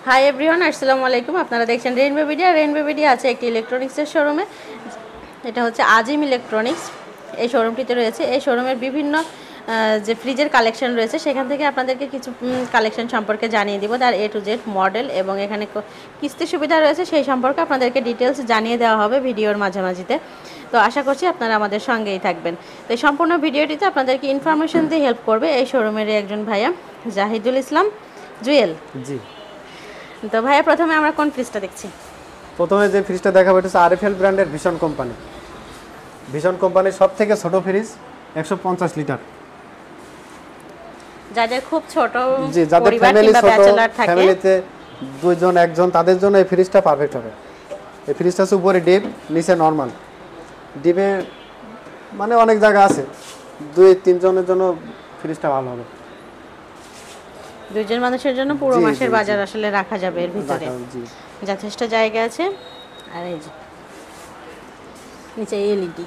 Hi everyone, আসসালামু আলাইকুম। আপনারা দেখছেন রেইনবো মিডিয়া। রেইনবো মিডিয়া আছে একটি ইলেকট্রনিক্সের শোরুমে। এটা হচ্ছে আজিম ইলেকট্রনিক্স। এই শোরুমটিতে রয়েছে এই শোরুমের বিভিন্ন যে ফ্রিজের কালেকশন রয়েছে সেখান থেকে আপনাদেরকে কিছু কালেকশন সম্পর্কে জানিয়ে দিব, তার A to Z মডেল এবং এখানে কিস্তি সুবিধা রয়েছে সেই সম্পর্কে আপনাদেরকে ডিটেলস জানিয়ে দেওয়া হবে ভিডিওর মাঝামাঝিতে। তো আশা করছি আপনারা আমাদের সঙ্গেই থাকবেন। তো এই সম্পূর্ণ ভিডিওটিতে আপনাদেরকে ইনফরমেশন দিয়ে হেল্প করবে এই শোরুমের একজন ভাইয়া, জাহিদুল ইসলাম জুয়েল। জি, তো ভাইয়া প্রথমে আমরা কোন ফ্রিজটা দেখছি? প্রথমে যে ফ্রিজটা দেখাবো এটা হচ্ছে আরএফএল ব্র্যান্ডের ভিশন কোম্পানি। ভিশন কোম্পানির সব থেকে ছোট ফ্রিজ, 150 লিটার। যাদের খুব ছোট জি, যাদের ফ্যামিলি ছোট, ব্যাচেলর থাকে, ফ্যামিলিতে দুইজন একজন, তাদের জন্য এই ফ্রিজটা পারফেক্ট হবে। এই ফ্রিজটা হচ্ছে উপরে ডিপ, নিচে নরমাল। ডিপে মানে অনেক জায়গা আছে, 2-3 জনের জন্য ফ্রিজটা ভালো হবে। দুইজন মানুষের জন্য পুরো জি, মাসের জি, বাজার জি। আসলে রাখা যাবে এর ভিতরে। জি, যথেষ্ট জায়গা আছে। আর এই যে নিচে এলইডি,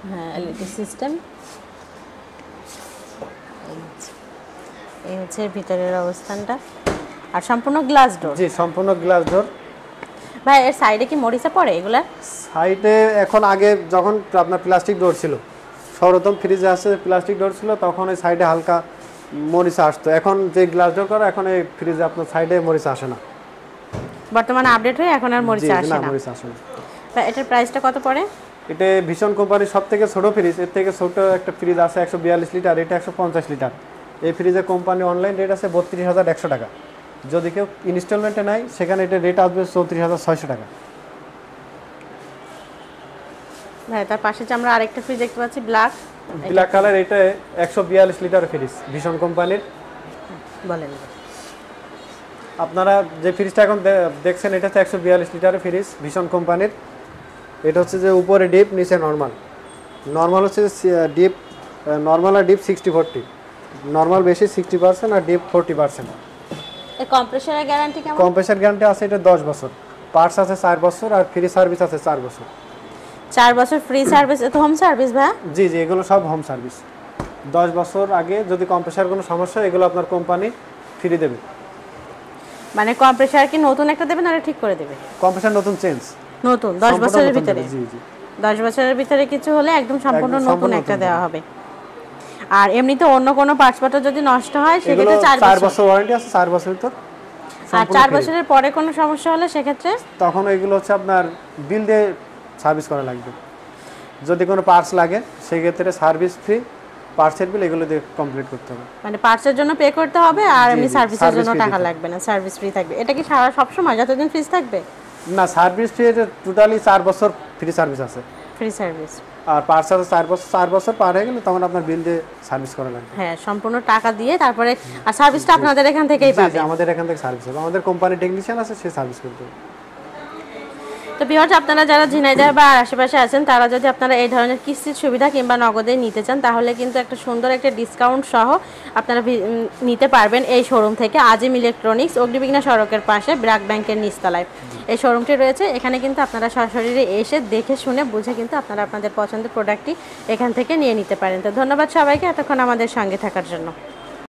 হ্যাঁ এলইডি সিস্টেম। এই হচ্ছে এর ভিতরের অবস্থানটা। আর সম্পূর্ণ গ্লাস ডোর। জি, সম্পূর্ণ গ্লাস ডোর। ভাই এর সাইডে কি মরিচা পড়ে এগুলা? সাইডে এখন আগে যখন আপনার প্লাস্টিক ডোর ছিল, সর্বপ্রথম ফ্রিজে আসে প্লাস্টিক ডোর ছিল, তখন ওই সাইডে হালকা মরিচা আসতো। এখন যে গ্লাস ডোর করা, এখন এই ফ্রিজে আপনার সাইডে মরিচা আসে না। বর্তমানে আপডেট হয়ে এখন আর মরিচা আসে না। মরিচা আসে না। তা এটার প্রাইসটা কত পড়ে? এটা ভীষণ কোম্পানির সব থেকে ছোট ফ্রিজ। এর থেকে ছোট একটা ফ্রিজ আছে 142 লিটার, এটা 150 লিটার। এই ফ্রিজের কোম্পানি অনলাইন রেট আছে 32,100 টাকা। যদি কেউ ইনস্টলমেন্টে নেয় সেখানে এটা রেট আসবে 34,600 টাকা। হ্যাঁ, তার পাশে যে আমরা আরেকটা ফ্রিজ দেখতে পাচ্ছি ব্ল্যাক কালার, এটা 142 লিটার ফ্রিজ ভীষণ কোম্পানির। বলেন। আপনারা যে ফ্রিজটা এখন দেখছেন এটা হচ্ছে 142 লিটারের ফ্রিজ ভীষণ কোম্পানির। এটা হচ্ছে যে উপরে ডিপ, নিচে নরমাল। নরমাল হচ্ছে ডিপ, নরমাল আর ডিপ 60-40। নরমাল বেশি 60% আর ডিপ 40%। এই কম্প্রেসরের গ্যারান্টি কেমন? কম্প্রেসার গ্যারান্টি আছে এটা 10 বছর, পার্টস আছে 4 বছর, আর ফ্রি সার্ভিস আছে 4 বছর। 4 বছর ফ্রি সার্ভিস। এটা হোম সার্ভিস ভাই? জি জি, এগুলো সব হোম সার্ভিস। 10 বছর আগে যদি কম্প্রেসার কোনো সমস্যা হয় এগুলো আপনার কোম্পানি ফ্রি দেবে। মানে কম্প্রেসার কি নতুন একটা দেবে না ঠিক করে দেবে? কম্প্রেসার নতুন চেঞ্জ, নতুন 10 বছরের ভিতরে? জি জি, 10 বছরের ভিতরে কিছু হলে একদম সম্পূর্ণ নতুন একটা দেওয়া হবে। আর এমনিতে অন্য কোনো পার্টসপত্র যদি নষ্ট হয় সেক্ষেত্রে 4 বছর ওয়ারেন্টি আছে, 4 বছর তো। আর 4 বছরের পরে কোনো সমস্যা হলে সেক্ষেত্রে তখন এগুলো হচ্ছে আপনার বিল দিয়ে সার্ভিস করা লাগবে। যদি কোনো পার্টস লাগে সেক্ষেত্রে সার্ভিস ফ্রি, পার্টসের বিল এগুলো দিয়ে কমপ্লিট করতে হবে। মানে পার্টসের জন্য পে করতে হবে আর এমনি সার্ভিসের জন্য টাকা লাগবে না, সার্ভিস ফ্রি থাকবে। এটা কি সারা সব সময় যতদিন ফ্রিজ থাকবে? না, সার্ভিস ফ্রি টোটালি 4 বছর ফ্রি সার্ভিস আছে। Free service. আর পার্টস আছে 4 বছর। 4 বছর পার হয়ে গেলে তখন আপনার বিল দিয়ে সার্ভিস করা লাগবে। হ্যাঁ, সম্পূর্ণ টাকা দিয়ে তারপরে। আর সার্ভিসটা আপনাদের এখান থেকেই পাবে? আমাদের এখান থেকে সার্ভিস হবে, আমাদের কোম্পানি টেকনিশিয়ান আছে, সে সার্ভিস করবে। তো ভিউয়ার্স, আপনারা যারা ঝিনাইদহ বা আশেপাশে আছেন তারা যদি আপনারা এই ধরনের কিস্তির সুবিধা কিংবা নগদে নিতে চান তাহলে কিন্তু একটা সুন্দর একটা ডিসকাউন্ট সহ আপনারা নিতে পারবেন এই শোরুম থেকে। আজিম ইলেকট্রনিক্স, অগ্নিবিঘ্ন সড়কের পাশে ব্র্যাক ব্যাংকের নিচতলায় এই শোরুমটি রয়েছে। এখানে কিন্তু আপনারা সরাসরি এসে দেখে শুনে বুঝে কিন্তু আপনারা আপনাদের পছন্দের প্রোডাক্টটি এখান থেকে নিয়ে নিতে পারেন। তো ধন্যবাদ সবাইকে এতক্ষণ আমাদের সঙ্গে থাকার জন্য।